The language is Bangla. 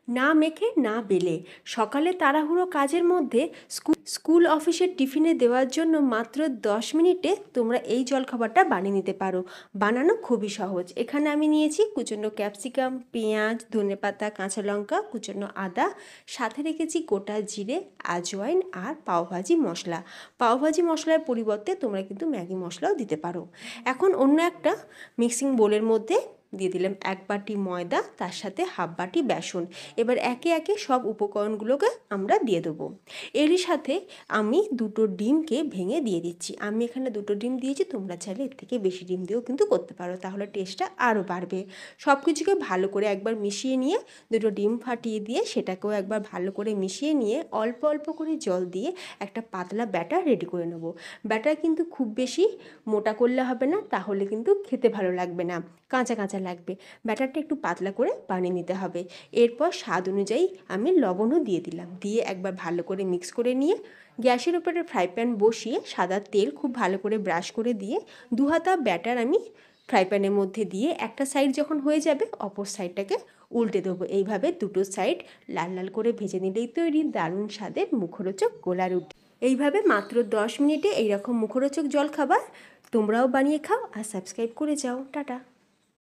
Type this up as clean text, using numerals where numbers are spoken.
না মেখে না বেলে সকালে তাড়াহুড়ো কাজের মধ্যে স্কুল অফিসের টিফিনে দেওয়ার জন্য মাত্র 10 মিনিটে তোমরা এই জলখাবারটা বানিয়ে নিতে পারো। বানানো খুবই সহজ। এখানে আমি নিয়েছি কুচনো ক্যাপসিকাম, পেঁয়াজ, ধনেপাতা, কাঁচা লঙ্কা, কুচনো আদা, সাথে রেখেছি গোটা জিরে, আজওয়াইন আর পাওভাজি মশলা। পাওভাজি মশলার পরিবর্তে তোমরা কিন্তু ম্যাগি মশলাও দিতে পারো। এখন অন্য একটা মিক্সিং বোলের মধ্যে দিয়ে দিলাম 1 বাটি ময়দা, তার সাথে হাফ বাটি বেসন। এবার একে একে সব উপকরণগুলোকে আমরা দিয়ে দেবো। এরই সাথে আমি 2টো ডিমকে ভেঙে দিয়ে দিচ্ছি। আমি এখানে 2টো ডিম দিয়েছি, তোমরা চাইলে এর থেকে বেশি ডিম দিয়েও কিন্তু করতে পারো, তাহলে টেস্টটা আরও বাড়বে। সব কিছুকে ভালো করে একবার মিশিয়ে নিয়ে 2টো ডিম ফাটিয়ে দিয়ে সেটাকেও একবার ভালো করে মিশিয়ে নিয়ে অল্প অল্প করে জল দিয়ে একটা পাতলা ব্যাটার রেডি করে নেব। ব্যাটার কিন্তু খুব বেশি মোটা করলে হবে না, তাহলে কিন্তু খেতে ভালো লাগবে না, কাঁচা কাঁচা লাগবে। ব্যাটারটা একটু পাতলা করে বানিয়ে নিতে হবে। এরপর স্বাদ অনুযায়ী আমি লবণও দিয়ে দিলাম, দিয়ে একবার ভালো করে মিক্স করে নিয়ে গ্যাসের উপরে ফ্রাই প্যান বসিয়ে সাদা তেল খুব ভালো করে ব্রাশ করে দিয়ে 2 হাতা ব্যাটার আমি ফ্রাই প্যানের মধ্যে দিয়ে একটা সাইড যখন হয়ে যাবে অপর সাইডটাকে উল্টে দেবো। এইভাবে 2টো সাইড লাল লাল করে ভেজে নিলেই তৈরি দারুণ স্বাদের মুখরোচক গোলা রুটি। এইভাবে মাত্র 10 মিনিটে এইরকম মুখরোচক জলখাবার তোমরাও বানিয়ে খাও আর সাবস্ক্রাইব করে যাও। টাটা।